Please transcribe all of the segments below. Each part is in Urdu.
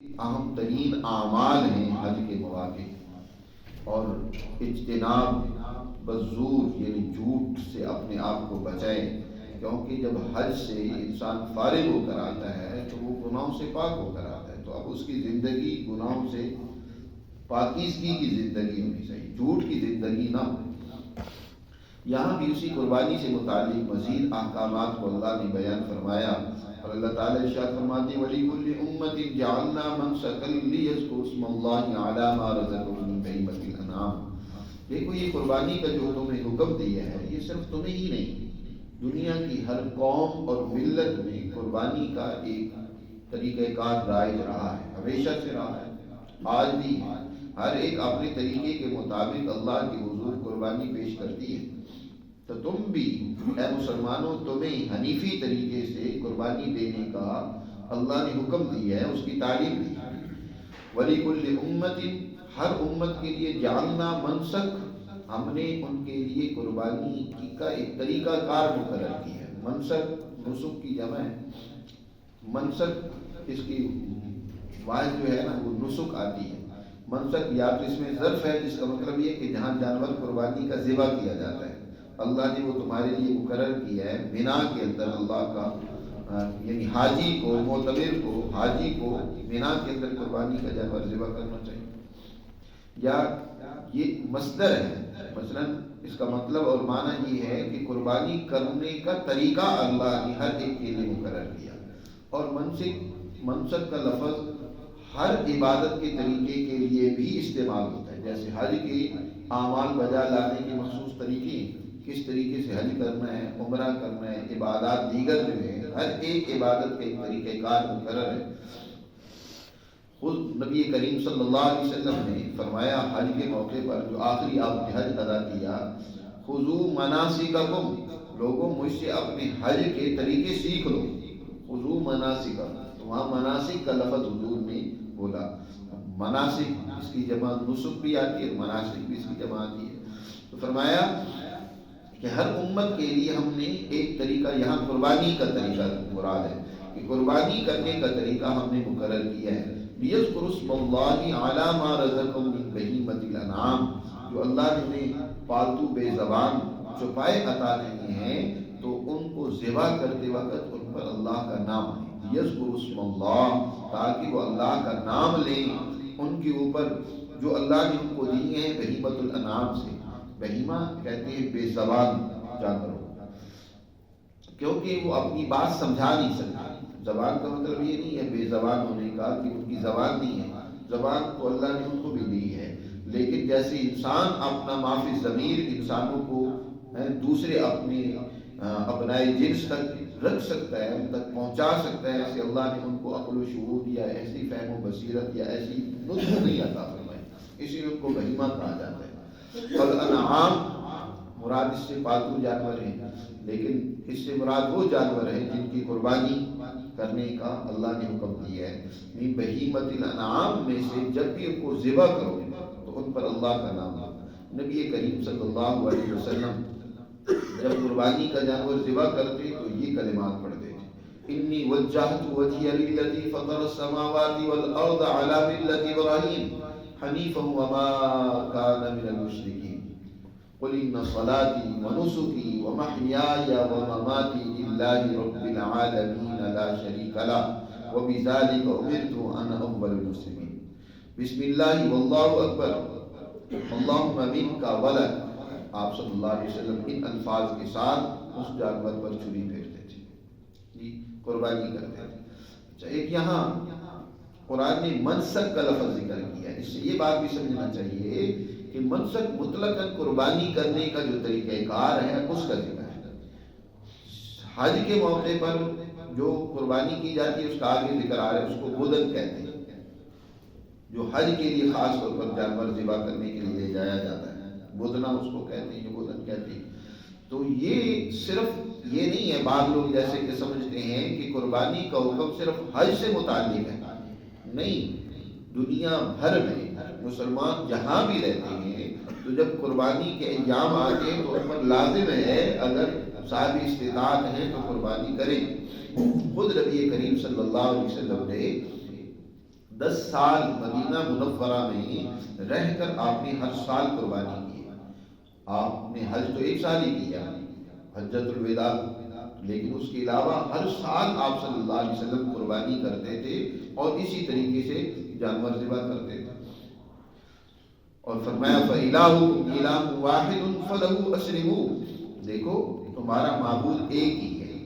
اہم ترین اعمال ہیں حج کے مواقع، اور اجتناب بزور یعنی جھوٹ سے اپنے آپ کو بچائیں، کیونکہ جب حج سے انسان فارغ ہو کر آتا ہے تو وہ گناہوں سے پاک ہو کر آتا ہے، تو اب اس کی زندگی گناہوں سے پاکیزگی کی زندگی ہونی چاہیے، جھوٹ کی زندگی نہ ہو۔ یہاں بھی اسی قربانی سے متعلق مزید احکامات کو اللہ نے بیان فرمایا، اور اللہ تعالیٰ ارشاد فرماتے ہیں وَلِكُلِّ أُمَّةٍ جَعَلْنَا مَنسَكًا لِيَذْكُرُوا اسْمَ اللَّهِ عَلَىٰ مَا رَزَقَهُم مِّن بَهِيمَةِ الْأَنْعَامِ۔ دیکھو یہ قربانی کا جو تمہیں حکم دیا ہے، یہ صرف تمہیں ہی نہیں، دنیا کی ہر قوم اور ملت میں قربانی کا ایک طریقہ کار رائج رہا ہے، ہمیشہ سے رہا ہے، آج بھی ہے۔ ہر ایک اپنے طریقے کے مطابق اللہ کے حضور قربانی پیش کرتی ہے، تو تم بھی اے مسلمانوں، تمہیں حنیفی طریقے سے قربانی دینے کا اللہ نے حکم دیا ہے، اس کی تعلیم دی ہے۔ وَلِكُلِّ أُمَّةٍ، ہر امت کے لیے جعلنا منسک، ہم نے ان کے لیے قربانی کا ایک طریقہ کار مقرر کیا ہے۔ منسک نسک کی جمع ہے، منسک اس کی واحد جو ہے نا وہ نسک آتی ہے۔ منسک یا تو اس میں ظرف ہے جس کا مطلب یہ کہ جہاں جانور قربانی کا ذبح کیا جاتا ہے، اللہ نے وہ تمہارے لیے مقرر کیا ہے مینا کے اندر، اللہ کا یعنی حاجی کو، معتمر کو، حاجی کو مینا کے اندر قربانی کا جانور ذبح کرنا چاہیے۔ یا یہ مصدر ہے، مثلا اس کا مطلب اور معنی یہ ہے کہ قربانی کرنے کا طریقہ اللہ نے ہر ایک کے لیے مقرر کیا، اور منسک کا لفظ ہر عبادت کے طریقے کے لیے بھی استعمال ہوتا ہے، جیسے حج کے اعمال بجا لانے کے مخصوص طریقے، کس طریقے سے حج کرنا ہے، عمرہ کرنا ہے، عبادات دیگر جو ہے، ہر ایک عبادت کے ایک طریقہ کار مقرر ہے۔ خود نبی کریم صلی اللہ علیہ وسلم نے فرمایا حج کے موقع پر جو آخری آپ نے حج ادا کیا، خذوا مناسککم، لوگوں مجھ سے اپنے حج کے طریقے سیکھ لو۔ خذوا مناسککم، تو وہاں مناسک کا لفظ حضور نے بولا، مناسک اس کی جمع نسک بھی آتی ہے، مناسک بھی اس کی جمع آتی ہے، تو فرمایا کہ ہر امت کے لیے ہم نے ایک طریقہ، یہاں قربانی کا طریقہ مراد ہے کہ قربانی کرنے کا طریقہ ہم نے مقرر کیا ہے۔ لِيَذْكُرُوا اسْمَ اللَّهِ عَلَىٰ مَا رَزَقَهُم مِّن بَهِيمَةِ الْأَنْعَامِ، جو اللہ نے پالتو بے زبان چوپائے عطا کیے ہیں، تو ان کو ذبح کرتے وقت ان پر اللہ کا نام لیں۔ لِيَذْكُرُوا اسْمَ اللَّهِ، تاکہ وہ اللہ کا نام لیں ان کے اوپر جو اللہ نے ان کو دیے ہیں بہیمۃ الانعام سے۔ بہیمہ کہتے ہیں بے زبان جانوروں، کیونکہ وہ اپنی بات سمجھا نہیں سکتے۔ زبان کا مطلب یہ نہیں ہے بے زبان ہونے کا کہ ان کی زبان نہیں ہے، زبان تو اللہ نے ان کو بھی دی ہے، لیکن جیسے انسان اپنا معافی ضمیر انسانوں کو دوسرے اپنے اپنائے جنس تک رکھ سکتا ہے، ان تک پہنچا سکتا ہے، ایسے اللہ نے ان کو عقل و شعور یا ایسی فہم و بصیرت یا ایسی نطق نہیں عطا فرمائی، اسی لیے ان کو بہیمہ کہا جاتا ہے۔ الانعام مراد اس سے پالتو جانور ہیں، لیکن اس سے مراد وہ جانور ہیں جن کی قربانی کرنے کا اللہ نے حکم دیا ہے۔ من بہیمۃ الانعام میں سے جب بھی ان کو ذبح کرو تو ان پر اللہ کا نام لو۔ نبی کریم صلی اللہ علیہ وسلم جب قربانی کا جانور ذبح کرتے تو یہ کلمات پڑھتے تھے، انی وجہت وجہی للذی فطر السماوات والارض علی ملۃ ابراہیم حنیفا وما کان من المشرکین، قل ان صلاتي ونسكي ومحياي ومماتي لله رب العالمين لا شريك له وبذلك امرت وانا اول المسلمين، بسم اللہ واللہ اکبر اللہم منک ولک۔ آپ صلی اللہ علیہ وسلم ان الفاظ کے ساتھ اس جانور پر چھری پھیرتے تھے، قربانی کرتے تھے۔ اچھا، ایک یہاں قرآن نے منسک کا لفظ ذکر کیا ہے، اس سے یہ بات بھی سمجھنا چاہیے کہ منسک مطلقاً قربانی کرنے کا جو طریقہ کار ہے اس کا ذکر ہے۔ حج کے موقع پر جو قربانی کی جاتی ہے اس کا آگے ذکر آ رہا ہے، اس کو بدن کہتے ہیں، جو حج کے لیے خاص طور پر جانور ذبح کرنے کے لیے لے جایا جاتا ہے، بدنا اس کو کہتے ہیں، جو بدن کہتے ہیں۔ تو یہ صرف یہ نہیں ہے، بعض لوگ جیسے کہ سمجھتے ہیں کہ قربانی کا حکم صرف حج سے متعلق ہے، نہیں، دنیا بھر میں مسلمان جہاں بھی رہتے ہیں تو جب قربانی کے ایام آتے ہیں تو ان پر لازم ہے اگر صاحب استطاعت ہیں تو قربانی کریں۔ خود نبی کریم صلی اللہ علیہ وسلم نے 10 سال مدینہ منورہ میں رہ کر آپ نے ہر سال قربانی کی ہے۔ آپ نے حج تو ایک سال ہی کیا، حجۃ الوداع، لیکن اس کے علاوہ ہر سال آپ صلی اللہ علیہ وسلم قربانی کرتے تھے اور اسی طریقے سے جانور ذبح کرتے تھے۔ اور فرمایا فَإِلَٰهُكُمْ إِلَٰهٌ وَاحِدٌ فَلَهُ أَسْلِمُوا، دیکھو تمہارا معبود ایک ہی ہے،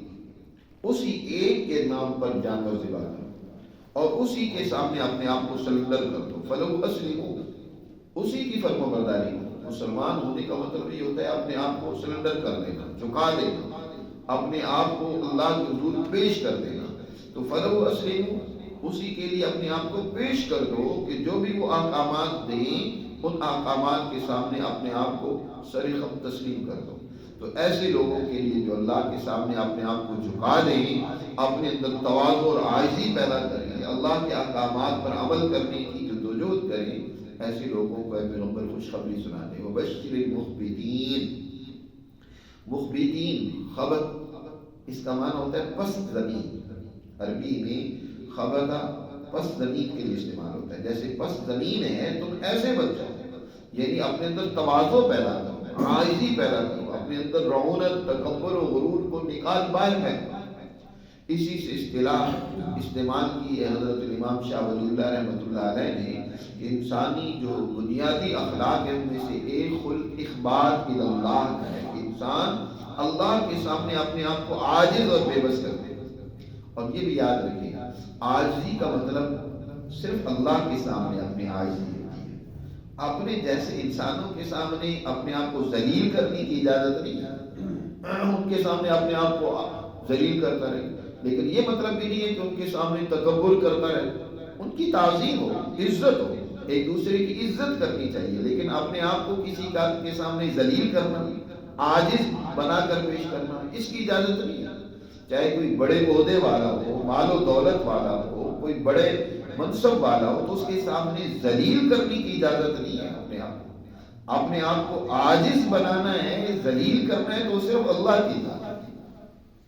اسی ایک کے نام پر جانور ذبح کرو اور اسی کے سامنے اپنے آپ کو سرنڈر کر دو۔ فَلَهُ أَسْلِمُوا، اسی کی فرما برداری کرو۔ مسلمان ہونے کا مطلب یہ ہوتا ہے اپنے آپ کو سرنڈر کر دینا، جھکا دینا، اپنے آپ کو اللہ کے حضور پیش کر دینا۔ تو فَلَهُ أَسْلِمُوا، اسی کے لیے اپنے آپ کو پیش کر دو کہ جو بھی وہ احکامات دیں ان احکامات کے سامنے اپنے آپ کو سر خم تسلیم کر دو۔ تو ایسے لوگوں کے لیے جو اللہ کے سامنے اپنے آپ کو جھکا دیں، اپنے اندر تواضع اور عاجزی پیدا کریں، اللہ کے احکامات پر عمل کرنے کی جدوجہد کریں، ایسے لوگوں کو اے پیغمبر خوشخبری سنا دے۔ وبشر المخبتین، مخبتین خبت اس کا معنی ہوتا ہے پست زمین، عربی میں خبتہ پست زمین کے لیے استعمال ہوتا ہے۔ جیسے پست زمین ہے تم ایسے بن جاؤ، یعنی اپنے اندر تواضع پیدا کرو، عاجزی پیدا کرو، اپنے اندر رعونت، تکبر و غرور کو نکال باہر پھینکو۔ اسی سے اصطلاح استعمال کی ہے حضرت امام شاہ ولی اللہ رحمۃ اللہ علیہ نے کہ انسانی جو بنیادی اخلاق ہے ان میں سے ایک خلق اخبات الی اللہ کا ہے کہ انسان اللہ کے سامنے اپنے آپ کو عاجز اور بے بس کر دے۔ اور یہ بھی یاد رکھیں عاجزی کا مطلب صرف اللہ کے سامنے اپنی عاجزی ہوتی ہے، اپنے جیسے انسانوں کے سامنے اپنے آپ کو ذلیل کرنے کی اجازت نہیں ہے، ان کے سامنے اپنے آپ کو ذلیل کرتا رہے، لیکن یہ مطلب بھی نہیں ہے کہ ان کے سامنے تکبر کرتا رہے، ان کی تعظیم ہو، عزت ہو، ایک دوسرے کی عزت کرنی چاہیے، لیکن اپنے آپ کو کسی کے سامنے ذلیل کرنا، عاجز بنا کر پیش کرنا، اس کی اجازت نہیں ہے۔ چاہے کوئی بڑے عہدے والا ہو، مال و دولت والا ہو، کوئی بڑے منصب والا ہو، تو اس کے سامنے ذلیل کرنے کی اجازت نہیں ہے۔ اپنے آپ کو عاجز بنانا ہے، ذلیل کرنا ہے تو صرف اللہ کی ذات ہے،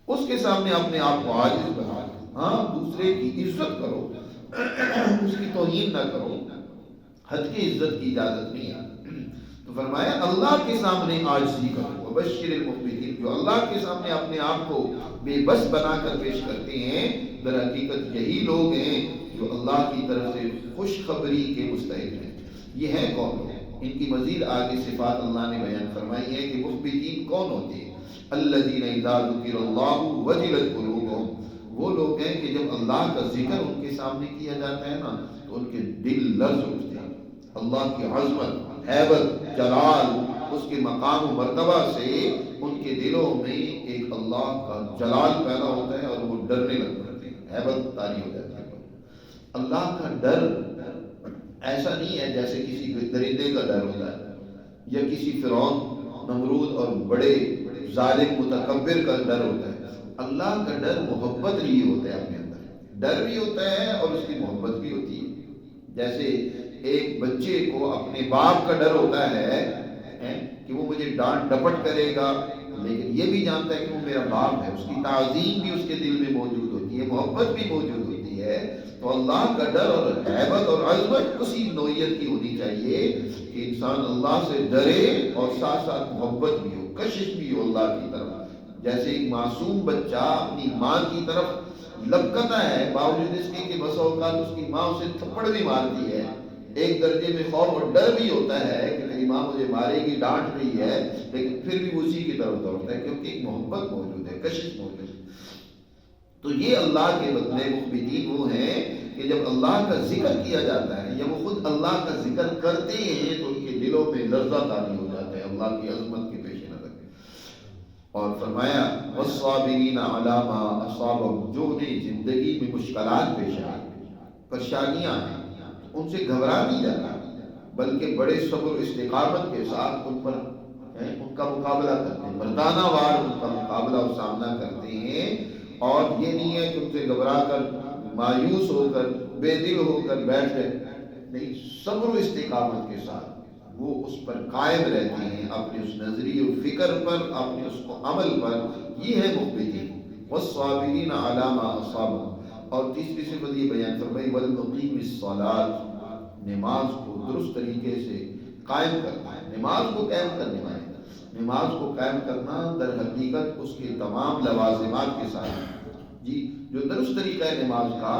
اس کے سامنے اپنے آپ کو عاجز بنا، ہاں دوسرے کی عزت کرو، اس کی توہین نہ کرو، حد کی عزت کی اجازت نہیں ہے۔ تو فرمایا اللہ کے سامنے عاجزی کرو۔ وبشر المخبتین، جو اللہ کے سامنے اپنے آپ کو بے بس بنا کر پیش کرتے ہیں، در حقیقت یہی لوگ ہیں جو اللہ کی طرف سے خوشخبری کے مستحق ہیں۔ یہ ہیں کون لوگ؟ ان کی مزید آگے صفات اللہ نے بیان فرمائی ہے کہ مخبتین کون ہوتے ہیں؟ الذین اذا ذکر اللہ وجلت قلوبہم، وہ لوگ ہیں کہ جب اللہ کا ذکر ان کے سامنے کیا جاتا ہے نا تو ان کے دل لرز اٹھتے ہیں، اللہ کی عظمت، ہیبت، جلال، اس کے مقام و مرتبہ سے ان کے دلوں میں ایک اللہ کا جلال پیدا ہوتا ہے اور وہ ڈرنے لگ پڑتے ہیں، ہیبت طاری ہو جاتی ہے۔ اللہ کا ڈر ایسا نہیں ہے جیسے کسی درندے کا ڈر ہوتا ہے یا کسی فرعون، نمرود اور بڑے ظالم متکبر کا ڈر ہوتا ہے۔ اللہ کا ڈر محبت لیے ہوتا ہے، اپنے اندر ڈر بھی ہوتا ہے اور اس کی محبت بھی ہوتی ہے۔ جیسے ایک بچے کو اپنے باپ کا ڈر ہوتا ہے کہ وہ مجھے ڈانٹ ڈپٹ کرے گا، لیکن یہ بھی جانتا ہے کہ وہ میرا باپ ہے، اس کی تعظیم بھی اس کے دل میں موجود ہوتی ہے، محبت بھی موجود ہوتی ہے۔ تو اللہ کا ڈر اور ہیبت اور عظمت اسی نوعیت کی ہونی چاہیے کہ انسان اللہ سے ڈرے اور ساتھ ساتھ محبت بھی ہو، کشش بھی ہو اللہ کی طرف۔ جیسے ایک معصوم بچہ اپنی ماں کی طرف لپکتا ہے، باوجود اس کے کہ بسا اوقات اس کی ماں اسے تھپڑ بھی مارتی ہے، ایک درجے میں خوف اور ڈر بھی ہوتا ہے کہ میری ماں مجھے مارے گی، ڈانٹ رہی ہے، لیکن پھر بھی اسی کی طرف دوڑتا ہے کیونکہ ایک محبت موجود ہے، کشش موجود ہے۔ تو یہ اللہ کے بندے مخبتین وہ ہیں کہ جب اللہ کا ذکر کیا جاتا ہے یا وہ خود اللہ کا ذکر کرتے ہیں تو ان کے دلوں میں لرزہ طاری ہو جاتا ہے اللہ کی عظمت کے پیش نظر۔ اور فرمایا والصابرین علی ما اصابہم، جو انہیں زندگی میں مشکلات پیش آئے، پریشانیاں ہیں، ان سے گھبرا نہیں جاتا بلکہ بڑے صبر و استقامت کے ساتھ ان پر ان کا مقابلہ کرتے ہیں، مردانہ وار ان کا مقابلہ اور سامنا کرتے ہیں۔ اور یہ نہیں ہے کہ ان سے گھبرا کر مایوس ہو کر بے دل ہو کر بیٹھ گئے، نہیں، صبر و استقامت کے ساتھ وہ اس پر قائم رہتے ہیں، اپنے اس نظریے و فکر پر، اپنے اس کو عمل پر۔ یہ ہے مخبتین والصابرین علی ما اصابہم۔ اور تیسری صفت یہ بیان فرمائی والمقیم الصلاۃ، نماز کو درست طریقے سے قائم کرنا ہے، نماز کو قائم کرنے والے، نماز کو قائم کرنا در حقیقت اس کے تمام لوازمات کے ساتھ جی، جو درست طریقہ ہے نماز کا،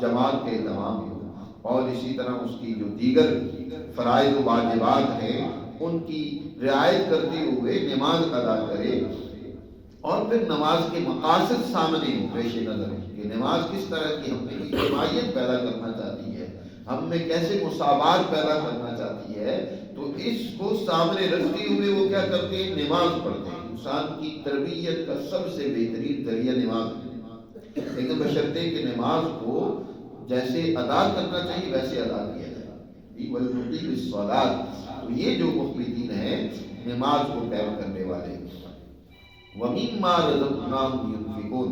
جماعت کے اہتمام ہو، اور اسی طرح اس کی جو دیگر فرائض و واجبات ہیں ان کی رعایت کرتے ہوئے نماز ادا کرے، اور پھر نماز کے مقاصد سامنے ہو، پیش نظر ہو کہ نماز کس طرح کی ہم میں اجتماعیت پیدا کرنا چاہتی ہے، ہم میں کیسے مساوات پیدا کرنا چاہتی ہے، تو اس کو سامنے رکھتے ہوئے وہ کیا کرتے ہیں، نماز پڑھتے ہیں۔ انسان کی تربیت کا سب سے بہترین ذریعہ نماز ہے، لیکن بشرطے کہ نماز کو جیسے ادا کرنا چاہیے ویسے ادا کیا جائے، والمقیم الصلاۃ، تو یہ جو مخبتین ہیں نماز کو قائم کرنے والے، وَمِمَّا رَزَقْنَاهُمْ يُنْفِقُونَ،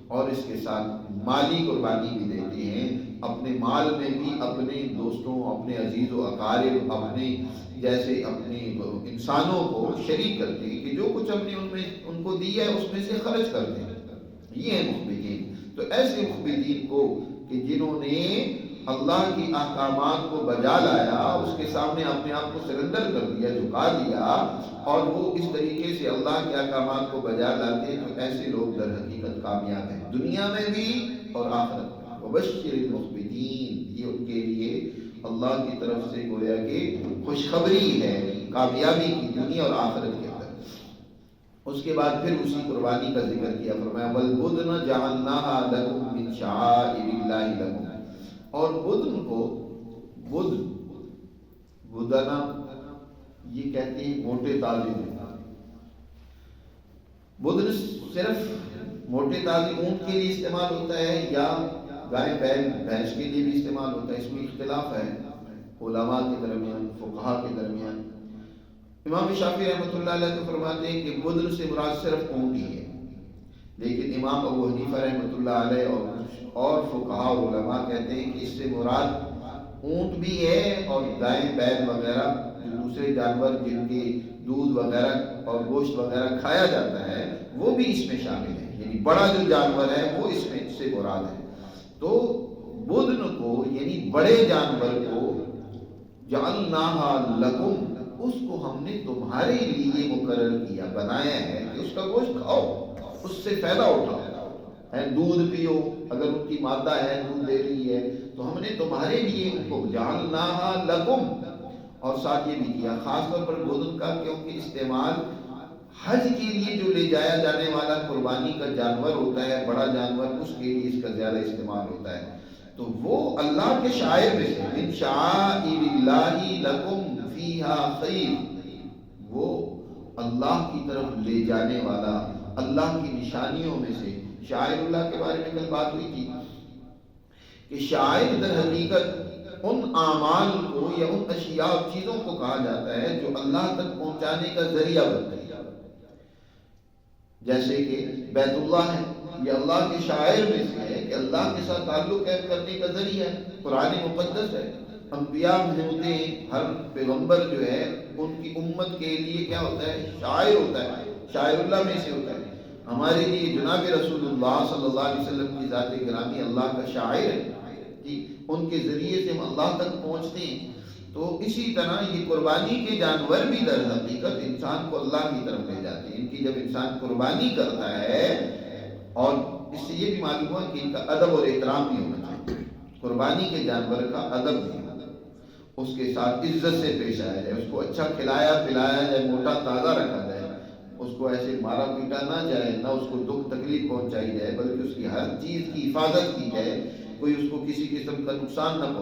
اور اس کے ساتھ مالی قربانی بھی دیتے ہیں، اپنے مال میں بھی اپنے دوستوں، اپنے عزیز و اقارب، اپنے جیسے اپنے انسانوں کو شریک کرتے ہیں کہ جو کچھ ہم نے ان کو دیا ہے اس میں سے خرچ کرتے ہیں، یہ ہے مخبتین۔ تو ایسے مخبتین کو کہ جنہوں نے اللہ کی احکامات کو بجا لایا، اس کے سامنے اپنے آپ کو سرنڈر کر دیا، جھکا دیا، اور وہ اس طریقے سے اللہ کے احکامات کو بجا لاتے ہیں، تو ایسے لوگ در حقیقت کامیاب ہیں، دنیا میں بھی اور آخرت میں۔ وبشر المخبتین، یہ ان کے لیے اللہ کی طرف سے گویا کہ خوشخبری ہے کامیابی کی، دنیا اور آخرت کے اندر۔ اس کے بعد پھر اسی قربانی کا ذکر کیا، فرمایا والبدن جعلناها لکم من شعائر اللہ لکم، اور بدن کو، بدنا یہ کہتے ہیں موٹے تازے، بدن صرف موٹے تازے اونٹ کے لیے استعمال ہوتا ہے یا گائے بیل بھینس کے لیے بھی استعمال ہوتا ہے، اس میں اختلاف ہے علماء کے درمیان، فقہاء کے درمیان۔ امام شافعی رحمۃ اللہ علیہ تو فرماتے ہیں کہ بدن سے مراد صرف اونٹ ہی ہے، لیکن امام ابو حنیفہ رحمۃ اللہ علیہ اور فقہاء اور علماء کہتے ہیں کہ اس سے مراد اونٹ بھی ہے، اور گائے بیل وغیرہ جو دوسرے جانور جن کے دودھ وغیرہ اور گوشت وغیرہ کھایا جاتا ہے وہ بھی اس میں شامل ہے، یعنی بڑا جو جانور ہے وہ اس میں سے مراد ہے۔ تو بدن کو یعنی بڑے جانور کو جعلناہا لکم، اس کو ہم نے تمہارے لیے مقرر کیا، بنایا ہے کہ اس کا گوشت کھاؤ، اس سے فائدہ اٹھاؤ، ہے دودھ پیو، اگر ان کی مادہ ہے دودھ دے رہی ہے تو ہم نے تمہارے لیے ان کو جعلناہا لکم، اور ساتھ یہ بھی کیا خاص طور پر بدن کا، کیونکہ استعمال حج کے لیے جو لے جایا جانے والا قربانی کا جانور ہوتا ہے، بڑا جانور، اس کے لیے اس کا زیادہ استعمال ہوتا ہے، تو وہ اللہ کے شعائر میں سے، من شعائر اللہ لکم فیہا خیر، وہ اللہ کی طرف لے جانے والا اللہ کی نشانیوں میں سے۔ شعائر اللہ کے بارے میں کل بات ہوئی تھی کہ شعائر در حقیقت ان اعمال کو یا ان اشیاء اور چیزوں کو کہا جاتا ہے جو اللہ تک پہنچانے کا ذریعہ بنتی ہے، جیسے کہ بیت اللہ ہے، یہ اللہ کے شاعر میں سے ہے کہ اللہ کے ساتھ تعلق قائم کرنے کا ذریعہ ہے، قرآن مقدس ہے، انبیاء میں ہوتے ہیں، ہر پیغمبر جو ہے ان کی امت کے لیے کیا ہوتا ہے، شاعر ہوتا ہے، شاعر اللہ میں سے ہوتا ہے۔ ہمارے لیے جناب رسول اللہ صلی اللہ علیہ وسلم کی ذات گرامی اللہ کا شاعر ہے کہ ان کے ذریعے سے ہم اللہ تک پہنچتے ہیں۔ تو اسی طرح یہ قربانی کے جانور بھی در حقیقت انسان کو اللہ کی طرف لے جاتے ہیں، ان کی جب انسان قربانی کرتا ہے، اور اس سے یہ بھی معلوم ہوا کہ ان کا ادب اور احترام بھی ہونا چاہیے، قربانی کے جانور کا ادب بھی ہونا، اس کے ساتھ عزت سے پیش آیا جائے، اس کو اچھا کھلایا پلایا جائے، موٹا تازہ رکھا جائے، اس کو ایسے مارا پیٹا نہ جائے، نہ اس کو دکھ تکلیف پہنچائی جائے، بلکہ اس کی ہر چیز کی حفاظت کی جائے، کوئی اس کو کسی قسم کا نقصان نہ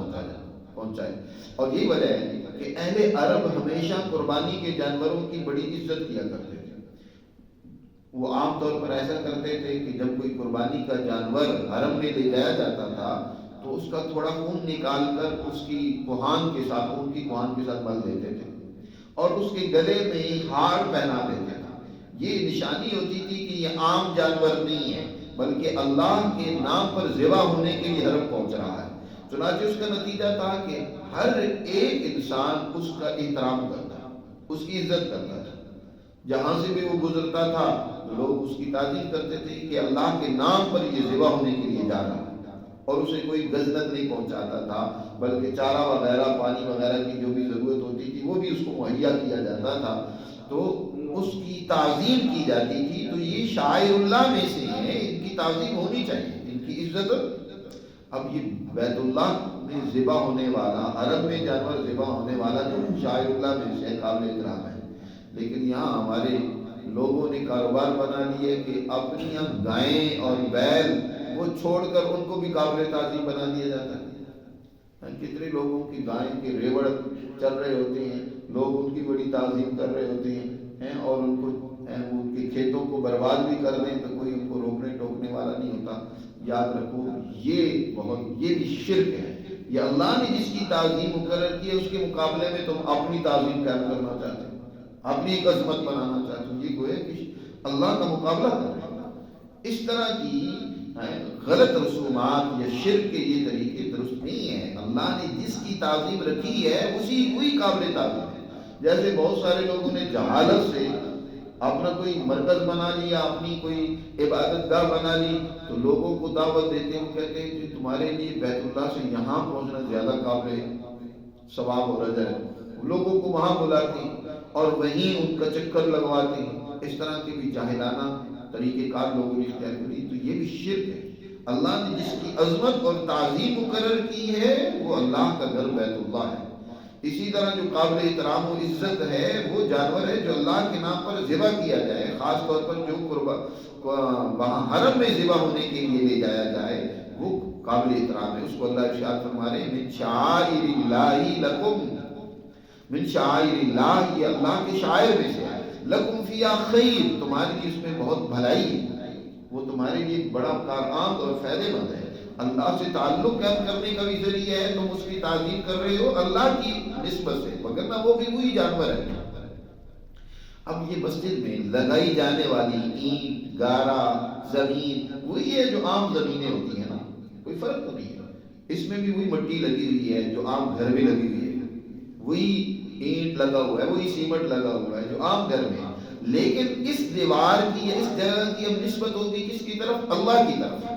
پہنچائے۔ اور یہی وجہ ہے کہ اہل عرب ہمیشہ قربانی کے جانوروں کی بڑی عزت کیا کرتے تھے، وہ عام طور پر ایسا کرتے تھے کہ جب کوئی قربانی کا جانور حرم میں لے جایا جاتا تھا تو اس کا تھوڑا خون نکال کر اس کی کوہان کے ساتھ، خون کی کوہان کے ساتھ مل دیتے تھے، اور اس کے گلے میں ہار پہنا دیتے تھے، یہ نشانی ہوتی تھی کہ یہ عام جانور نہیں ہے بلکہ اللہ کے نام پر ذبح ہونے کے لیے حرم پہنچ رہا ہے۔ چنانچہ اس کا نتیجہ تھا کہ ہر ایک انسان اس کا احترام کرتا، اس کی عزت کرتا تھا، جہاں سے بھی وہ گزرتا تھا لوگ اس کی تعظیم کرتے تھے کہ اللہ کے نام پر یہ ذبح ہونے کے لیے جا رہا ہے۔ اور اسے کوئی گزنت نہیں پہنچاتا تھا، بلکہ چارہ وغیرہ پانی وغیرہ کی جو بھی ضرورت ہوتی تھی وہ بھی اس کو مہیا کیا جاتا تھا، تو اس کی تعظیم کی جاتی تھی۔ تو یہ شاعر اللہ میں سے ہیں، ان کی تعظیم ہونی چاہیے، ان کی عزت۔ اب یہ بیت اللہ میں ذبح ہونے والا، حرم میں جانور ذبح ہونے والا جو شاعر اللہ میں سے قابل احترام ہے، لیکن یہاں ہمارے لوگوں نے کاروبار بنا لیے کہ اپنی گائیں اور بیل وہ چھوڑ کر ان کو بھی قابل تعظیم بنا دیا جاتا ہے۔ کتنے لوگوں کی گائیں کے ریوڑ چل رہے ہوتے ہیں، لوگ ان کی بڑی تعظیم کر رہے ہوتے ہیں، اور ان کو ان کے کھیتوں کو برباد بھی کر دیں تو کوئی ان کو روکنے ٹوکنے والا نہیں ہوتا۔ یاد رکھو یہ بھی شرک ہے۔ یہ اللہ نے جس کی تعظیم مقرر کی ہے اس کے مقابلے میں تم اپنی تعظیم قائم کرنا چاہتے ہو، اپنی ایک عظمت بنانا چاہتے ہو، یہ گویا کہ اللہ کا مقابلہ کر رہے ہیں۔ اس طرح کی غلط رسومات یا شرک کے یہ طریقے درست نہیں ہیں۔ اللہ نے جس کی تعظیم رکھی ہے وہی قابل تعظیم ہے۔ جیسے بہت سارے لوگوں نے جہالت سے اپنا کوئی مرکز بنا لیا، اپنی کوئی عبادت گاہ بنا لی، تو لوگوں کو دعوت دیتے ہیں، وہ کہتے ہیں کہ تمہارے لیے بیت اللہ سے یہاں پہنچنا زیادہ قابل ثواب اور اجر ہے۔ لوگوں کو وہاں بلاتے ہیں اور وہیں ان کا چکر لگواتے ہیں۔ اس طرح کے بھی جاہلانہ طریقہ کار لوگوں نے اختیار کری، تو یہ بھی شرک ہے۔ اللہ نے جس کی عظمت اور تعظیم مقرر کی ہے وہ اللہ کا گھر بیت اللہ ہے۔ اسی طرح جو قابل احترام و عزت ہے وہ جانور ہے جو اللہ کے نام پر ذبح کیا جائے، خاص طور پر جو وہاں حرم میں ذبح ہونے کے لیے لے جایا جائے وہ قابل احترام ہے۔ اس کو اللہ ارشاد فرما رہے ہیں من شعائر اللہ لکم، من شعائر اللہ، یہ اللہ کے شاعر میں سے ہے، لکم فیہا خیر، تمہارے لیے اس میں بہت بھلائی ہے، وہ تمہارے لیے بڑا کارآمد اور فائدے مند ہے۔ اللہ سے تعلق قائم کرنے کا بھی ذریعہ ہے، تم اس کی تعظیم کر رہے ہو اللہ کی نسبت سے، وگرنہ وہ بھی وہی جانور ہے۔ اب یہ مسجد میں لگائی جانے والی اینٹ، گارا، زمین وہی ہے جو عام زمینیں ہوتی ہیں نا، کوئی فرق تو نہیں ہے، اس میں بھی وہی مٹی لگی ہوئی ہے جو عام گھر میں لگی ہوئی ہے، وہی اینٹ لگا ہوا ہے، وہی سیمنٹ لگا ہوا ہے جو عام گھر میں ہے، لیکن اس دیوار کی اس جگہ کی اب نسبت ہوگی کس کی طرف؟ اللہ کی طرف،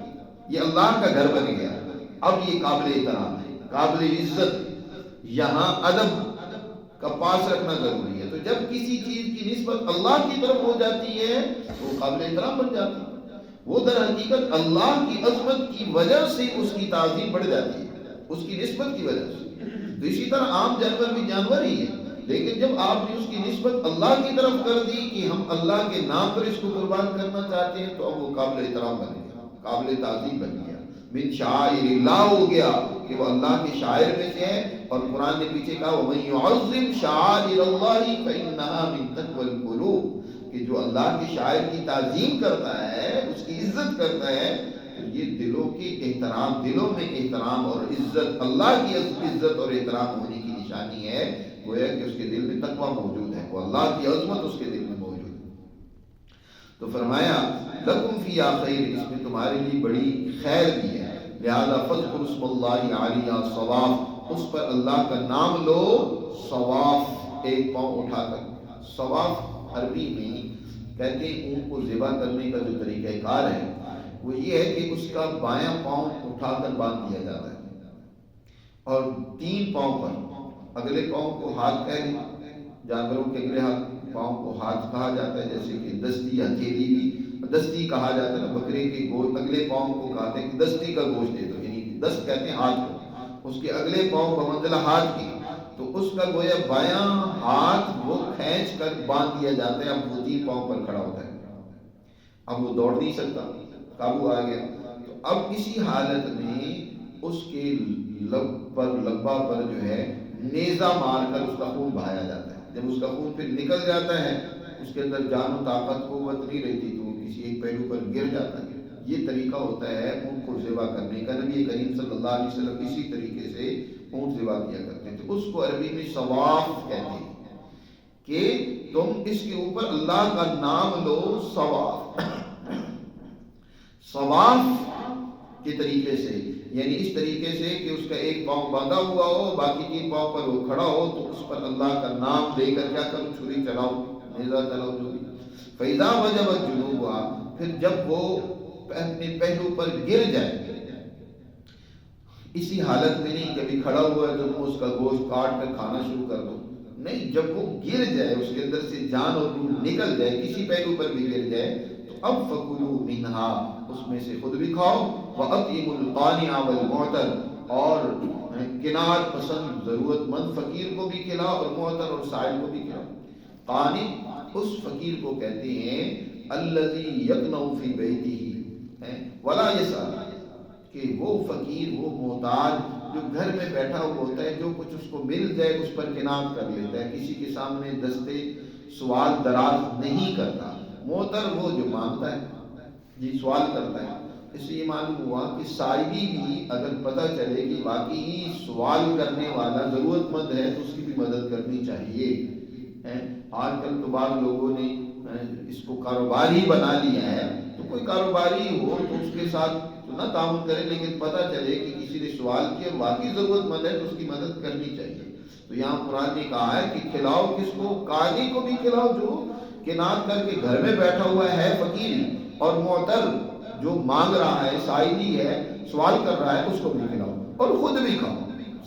یہ اللہ کا گھر بن گیا۔ اب یہ قابل احترام ہے، قابل عزت، یہاں ادب کا پاس رکھنا ضروری ہے۔ تو جب کسی چیز کی نسبت اللہ کی طرف ہو جاتی ہے تو وہ قابل احترام بن جاتی ہے، وہ در حقیقت اللہ کی عظمت کی وجہ سے اس کی تعظیم بڑھ جاتی ہے، اس کی نسبت کی وجہ سے۔ تو اسی طرح عام جانور بھی جانور ہی ہے، لیکن جب آپ نے اس کی نسبت اللہ کی طرف کر دی کہ ہم اللہ کے نام پر اس کو قربان کرنا چاہتے ہیں، تو اب وہ قابل احترام بن گیا، قابل تعظیم بن گیا، من شعائر اللہ ہو گیا کہ وہ اللہ کے شاعر میں سے ہے۔ اور قرآن نے پیچھے کہا وَمَن يُعَظِّمْ شَعَائِرَ اللَّهِ فَإِنَّهَا مِن تَقْوَى الْقُلُوبِ، کہ جو اللہ کے شاعر کی تعظیم کرتا ہے، اس کی عزت کرتا ہے، تو یہ دلوں کے احترام، دلوں میں احترام اور عزت، اللہ کی عزت اور احترام ہونے کی نشانی ہے، گویا کہ اس کے دل میں تقویٰ موجود ہے، وہ اللہ کی عظمت اس کے دل میں موجود ہے۔ تو فرمایا لکم فیہا خیر، اس میں تمہارے لیے بڑی خیر بھی ہے، لہذا فاذکروا اسم اللہ علیہ صواف، اس پر اللہ کا نام لو، صواف، ایک پاؤں اٹھا کر۔ صواف عربی میں کہتے ہیں اونٹ کو ذبح کرنے کا جو طریقہ کار ہے وہ یہ ہے کہ اس کا بایاں پاؤں اٹھا کر باندھ دیا جاتا ہے اور 3 پاؤں پر، اگلے پاؤں کو ہاتھ کہتے ہیں، جانوروں کے اگلے پاؤں کو ہاتھ کہا جاتا ہے، جیسے کہ دستی یا ہتھیلی بھی دستی کہا جاتا ہے، بکرے کے گوشت اگلے پاؤں کو کہتے ہیں کہ دستی کا گوشت دے دو، یعنی دست کہتے ہیں ہاتھ کو، اس کے اگلے پاؤں بمنزلہ ہاتھ کی، تو اس کا گویا بایاں ہاتھ وہ کھینچ کر باندھ دیا جاتا ہے، اب وہ 3 پاؤں پر کھڑا ہوتا ہے، اب وہ دوڑ نہیں سکتا، قابو آ گیا۔ تو اب اسی حالت میں اس کے لبا پر جو ہے نیزہ مار کر اس کا خون بہایا جاتا ہے، جب اس کا خون پھر نکل جاتا ہے، اس کے اندر جان و طاقت قوت نہیں رہتی تو وہ کسی ایک پہلو پر گر جاتا ہے۔ یہ طریقہ ہوتا ہے اونٹ کو ذبح کرنے کا، نبی کریم صلی اللہ علیہ وسلم اسی طریقے سے اونٹ ذبح کیا کرتے تھے، اس کو عربی میں صواف کہتے ہیں کہ تم اس کے اوپر اللہ کا نام لو، صواف، صواف کے طریقے سے، یعنی اس طریقے سے کہ اس کا ایک پاؤں باندھا ہوا ہو، باقی 3 پاؤں پر وہ کھڑا ہو، تو اس پر اللہ کا نام لے کر کیا کرو، چھری چلاؤ، نیزہ چلاؤ، جو بھی۔ فَإِذَا وَجَبَتْ جُنُوبُهَا، پھر جب وہ اپنے پہلو پر گر جائے، اسی حالت میں نہیں کہ ابھی کھڑا ہوا ہے تو تم اس کا گوشت کاٹ کر کھانا شروع کر دو، نہیں، جب وہ گر جائے، اس کے اندر سے جان اور روح نکل جائے، کسی پہلو پر بھی گر جائے، تو اب فکلوا منہا، اس میں سے خود بھی کھاؤ، وَأَطْعِمُوا الْقَانِعَ وَالْمُعْتَرَ، اور قناعت پسند ضرورت مند فقیر کو بھی کھلاؤ، اور معتر اور سائل کو بھی کھلاؤ۔ قانع اس فقیر کو کہتے ہیں الذی یقنع فی بیتہ ولا یسأل، کہ وہ فقیر، وہ محتاج جو گھر میں بیٹھا ہوا ہوتا ہے، جو کچھ اس کو مل جائے اس پر قناعت کر لیتا ہے، کسی کے سامنے دستے سوال دراز نہیں کرتا۔ معتر وہ جو مانگتا ہے، جی سوال کرتا ہے۔ اس سے یہ معلوم ہوا کہ سائلی بھی اگر پتہ چلے کہ واقعی سوال کرنے والا ضرورت مند ہے تو اس کی بھی مدد کرنی چاہیے۔ آج کل تو بعض لوگوں نے اس کو کاروباری بنا لیا ہے، تو کوئی کاروباری ہو تو اس کے ساتھ تو نہ تعاون کرے، لیکن پتہ چلے کہ کسی نے سوال کیا، واقعی ضرورت مند ہے تو اس کی مدد کرنی چاہیے۔ تو یہاں قرآن نے کہا ہے کہ کھلاؤ کس کو؟ قاضی کو بھی کھلاؤ جو قناعت کر کے گھر میں بیٹھا ہوا ہے فقیر، اور معتر جو مانگ رہا ہے، سائلی ہے، سوال کر رہا ہے، اس کو بھی کھلاؤ اور خود بھی کھاؤ۔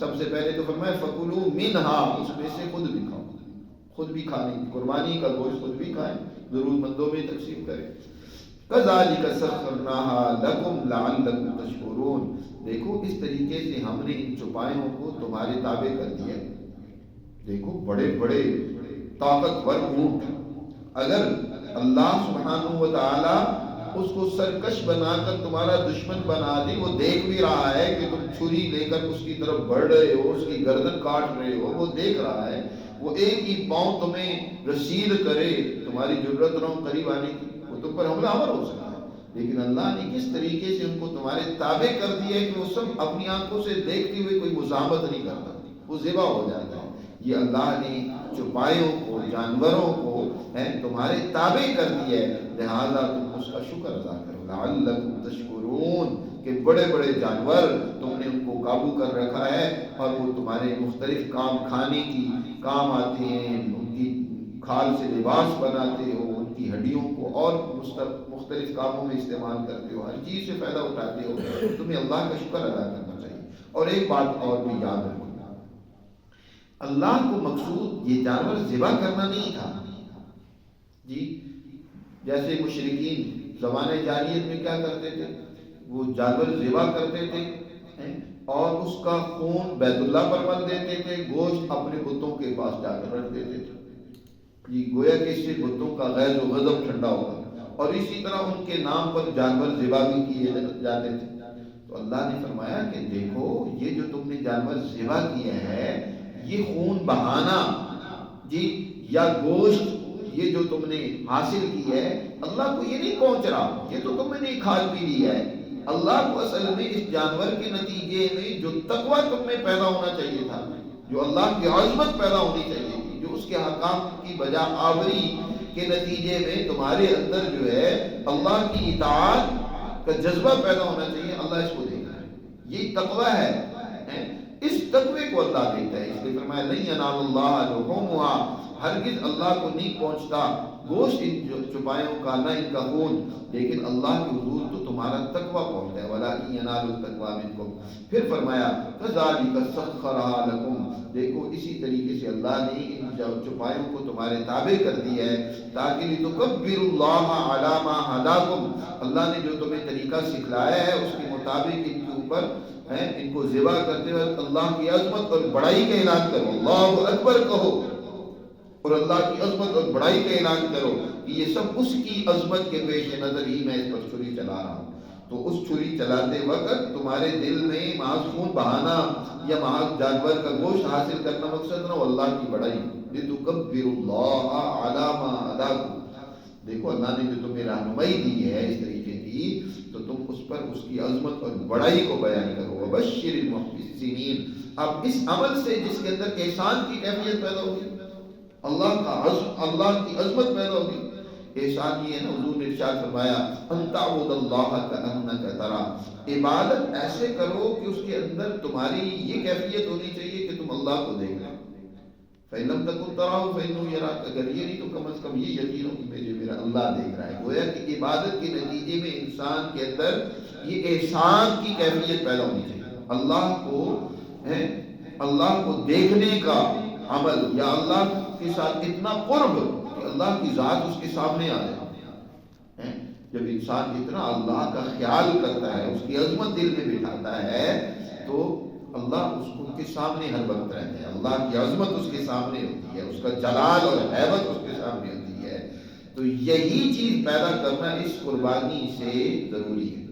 سب سے پہلے تو فرمایا فَكُلُوا مِنْهَا، اس میں سے خود بھی کھاؤ، خود بھی کھانے، قربانی کا گوشت خود بھی کھائیں، ضرورت مندوں میں تقسیم کریں۔ كَذَلِكَ سَخَّرْنَاهَا لَكُمْ لَعَلَّكُمْ تَشْكُرُونَ، دیکھو اس طریقے سے ہم نے ان چوپایوں کو تمہارے تابع کر دیا۔ دیکھو بڑے بڑے طاقتور اونٹ، اگر اللہ سبحانہ و تعالی اس کو سرکش بنا کر تمہارا دشمن بنا دی، وہ دیکھ بھی رہا ہے کہ تم چھری لے کر اس کی طرف بڑھ رہے ہو، اس کی گردن کاٹ رہے ہو، وہ دیکھ رہا ہے، وہ ایک ہی پاؤں تمہیں رسید کرے، تمہاری ضرورت نہ ہو قریب آنے کی، وہ تم پر حملہ آور ہو سکتا ہے۔ لیکن اللہ نے کس طریقے سے ان کو تمہارے تابع کر دیا ہے کہ وہ سب اپنی آنکھوں سے دیکھتے ہوئے کوئی مزاحمت نہیں کرتا، وہ ذبح ہو جاتا ہے۔ یہ اللہ نے چوپایوں کو، جانوروں کو تمہارے تابع کر دیا ہے، لہذا تم اس کا شکر ادا کرو۔ لعلکم تشکرون، کہ بڑے بڑے جانور تم نے ان کو قابو کر رکھا ہے، اور وہ تمہارے مختلف کام کھانے کی کام آتے ہیں، ان کی کھال سے لباس بناتے ہو، ان کی ہڈیوں کو اور مختلف کاموں میں استعمال کرتے ہو، ہر چیز سے فائدہ اٹھاتے ہو، تمہیں اللہ کا شکر ادا کرنا چاہیے۔ اور ایک بات اور بھی یاد رکھو، اللہ کو مقصود یہ جانور ذبح کرنا نہیں تھا، جی جیسے مشرکین زمانے جاہلیت میں کیا کرتے تھے، وہ جانور ذبح کرتے تھے اور اس کا خون بیت اللہ پر مل دیتے تھے، گوشت اپنے بتوں کے پاس جا کر رکھ دیتے تھے، جی گویا کہ اس سے بتوں کا غیظ و غضب ٹھنڈا ہوگا، اور اسی طرح ان کے نام پر جانور ذبح بھی کیے جاتے تھے۔ تو اللہ نے فرمایا کہ دیکھو یہ جو تم نے جانور ذبح کیا ہے، یہ خون بہانا جی یا گوشت یہ جو تم نے حاصل کی ہے، اللہ کو یہ نہیں پہنچ رہا، یہ تو تم نے کھال پی لیا ہے۔ اللہ کو اصل میں اس جانور کے نتیجے میں جو تقوی تم میں پیدا ہونا چاہیے تھا، جو اللہ کی عظمت پیدا ہونی چاہیے تھی، جو اس کے حکام کی بجا آوری کے نتیجے میں تمہارے اندر جو ہے اللہ کی اطاعت کا جذبہ پیدا ہونا چاہیے، اللہ اس کو دیکھ رہا ہے، یہ تقوی ہے۔ اس تقوی کو اللہ دیکھتا ہے، اس لیے فرمایا لن ینال اللہ لحومها، ہرگز اللہ کو نہیں پہنچتا گوشت ان چوپایوں کا، نہ ان کا خون، لیکن اللہ کے حضور تو تمہارا تقوی پہنچتا ہے، ولکن ینال التقوی منکم۔ پھر فرمایا کذالک سخرھا لکم، دیکھو اسی طریقے سے اللہ نے ان چوپایوں کو تمہارے تابع کر دیا ہے تاکہ لتکبروا اللہ علی ما ھداکم، اللہ نے جو تمہیں طریقہ سکھلایا ہے اس کے مطابق ان کے اوپر ان کو ذبح کرتے وقت اللہ کی عظمت اور بڑائی کا اعلان کرو، اللہ اکبر کہو، اور اللہ کی عظمت اور بڑائی کا اعلان کرو کہ یہ سب اس کی عظمت کے پیش نظر ہی میں اس پر چھری چلا رہا ہوں۔ تو اس چھری چلاتے وقت تمہارے دل میں محض خون بہانا یا محض جانور کا گوشت حاصل کرنا مقصد نہ ہو، اللہ کی بڑائی، لتکبروا اللہ علی ما ھداکم، دیکھو اللہ نے جو تمہیں رہنمائی دی ہے اس طریقے کی، تو تم اس پر اس کی عظمت اور بڑائی کو بیان کرو۔ وبشر المحسنین، اب اس عمل سے جس کے اندر احسان کی کیفیت پیدا ہوگی، اللہ کی عظمت پیدا ہوگی۔ احسان یہ ہے نا، حضور نے ارشاد فرمایا ان تعبد اللہ کأنک تراہ، عبادت ایسے کرو کہ اس کے اندر تمہاری یہ کیفیت ہونی چاہیے کہ تم اللہ کو دیکھ رہے ہو۔ فَإِن لَمْ تَكُنْ تَرَاهُ فَإِنَّهُ يَرَاكَ، اگر یہ نہیں تو کم از کم یہ یقین ہو کہ میرا اللہ دیکھ رہا ہے۔ گویا کہ عبادت کے نتیجے میں انسان کے اندر یہ احسان کی کیفیت پیدا ہونی چاہیے، اللہ کو دیکھنے کا عمل، یا اللہ کے ساتھ اتنا قرب کہ اللہ کی ذات اس کے سامنے آ جائے۔ جب انسان اتنا اللہ کا خیال کرتا ہے، اس کی عظمت دل میں بٹھاتا ہے، تو اللہ اس کو کے سامنے ہر وقت رہتا ہے، اللہ کی عظمت اس کے سامنے ہوتی ہے، اس کا جلال اور ہیبت اس کے سامنے ہوتی ہے۔ تو یہی چیز پیدا کرنا اس قربانی سے ضروری ہے۔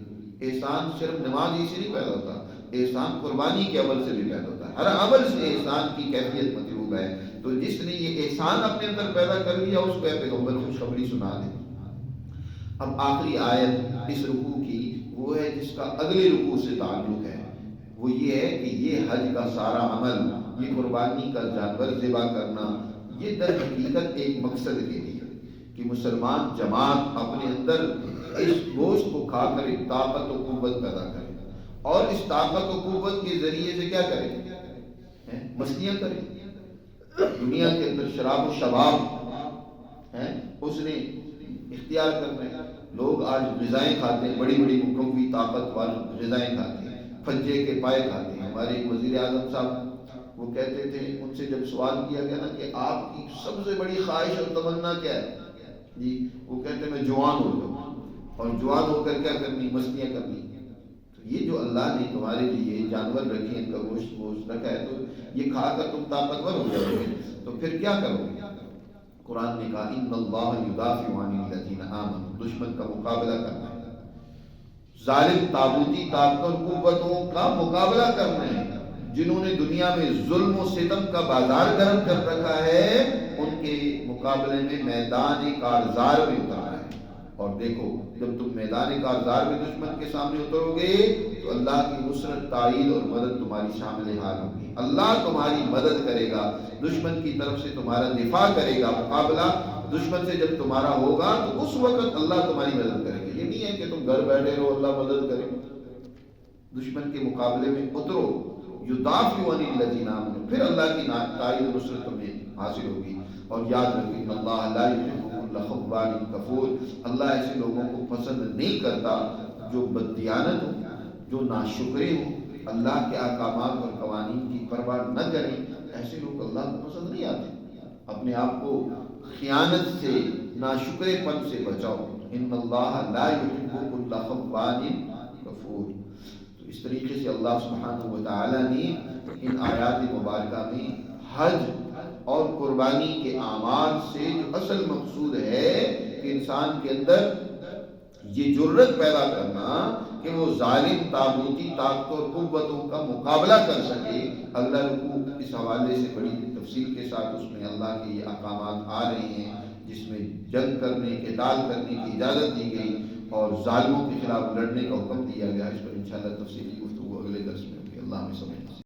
احسان صرف نماز ہی سے نہیں پیدا ہوتا، احسان قربانی کے عمل سے بھی پیدا ہوتا ہے۔ ہر عمل سے احسان کی کیفیت مطلوب ہے۔ تو جس نے یہ احسان اپنے اندر پیدا کر لیا، اس کو پیغمبر خوشخبری سنا دے۔ اب آخری آیت اس رکوع کی وہ ہے جس کا اگلے رکوع سے تعلق ہے، وہ یہ ہے کہ یہ حج کا سارا عمل، یہ قربانی کا جانور ذبح کرنا، یہ در حقیقت ایک مقصد کے لیے کہ مسلمان جماعت اپنے اندر اس گوشت کو کھا کر ایک طاقت و قوت پیدا کرے، اور اس طاقت و قوت کے ذریعے سے کیا کرے؟ مستیاں کرے۔ دنیا کے اندر شراب و شباب اس نے اختیار کرنا ہے۔ لوگ آج غذائیں کھاتے ہیں، بڑی بڑی مقوی طاقت والی غذائیں کھاتے ہیں، پھنجے کے پائے کھاتے ہیں۔ ہمارے ایک وزیر اعظم صاحب وہ کہتے تھے، ان سے جب سوال کیا گیا نا کہ آپ کی سب سے بڑی خواہش اور تمنا کیا ہے، جی وہ کہتے ہیں میں جوان ہو جاؤں، اور جوان ہو کر کیا کرنی؟ مستیاں کرنی۔ تو یہ جو اللہ نے تمہارے لیے جانور رکھے، ان کا گوشت رکھا ہے، تو یہ کھا کر تم طاقتور ہو جاؤ گے، تو پھر کیا کرو گے؟ قرآن نے کہا ان اللہ یدافع عن الذین آمنوا، دشمن کا مقابلہ کرنا ہے، ظالم طاغوتی طاقت اور قوتوں کا مقابلہ کرنا ہے، جنہوں نے دنیا میں ظلم و ستم کا بازار گرم کر رکھا ہے، ان کے مقابلے میں میدان کارزار میں اترنا ہے۔ اور دیکھو جب تم میدان کارزار میں دشمن کے سامنے اترو گے تو اللہ کی نصرت، تائید اور مدد تمہاری شامل حال ہوگی۔ اللہ تمہاری مدد کرے گا، دشمن کی طرف سے تمہارا دفاع کرے گا۔ مقابلہ دشمن سے جب تمہارا ہوگا تو اس وقت اللہ تمہاری مدد کرے گا۔ یہ نہیں ہے کہ تم گھر بیٹھے رہو اللہ مدد کرے، دشمن کے مقابلے میں اترو، یدافع عن الذین آمنوا، پھر اللہ کی تائید و نصرت تمہیں حاصل ہوگی۔ اور یاد رکھیں اللہ لا یحب کل خوان کفور، اللہ ایسے لوگوں کو پسند نہیں کرتا جو بددیانت ہو، جو ناشکرے ہوں، اللہ کے احکامات اور قوانین کی پرواہ نہ کریں، ایسے لوگ اللہ کو پسند نہیں آتے۔ اپنے آپ کو خیانت سے، ناشکرے پن سے بچاؤ۔ ان اللہ لا یحب کل خوان کفور۔ تو اس طریقے سے اللہ سبحانہ و تعالی نے ان آیات مبارکہ میں حج اور قربانی کے اعمال سے جو اصل مقصود ہے کہ انسان کے اندر یہ جرت پیدا کرنا کہ وہ ظالم طاغوتی طاقتوں اور قوتوں کا مقابلہ کر سکے۔ اگلا رکوع اس حوالے سے بڑی تفصیل کے ساتھ اس میں اللہ کے یہ احکامات آ رہے ہیں، جس میں جنگ کرنے، قتال کرنے کی اجازت دی گئی اور ظالموں کے خلاف لڑنے کا حکم دیا گیا۔ اس پر انشاءاللہ تفصیلی گفتگو اگلے درس میں ہوگی۔ اللہ ہمیں سمجھ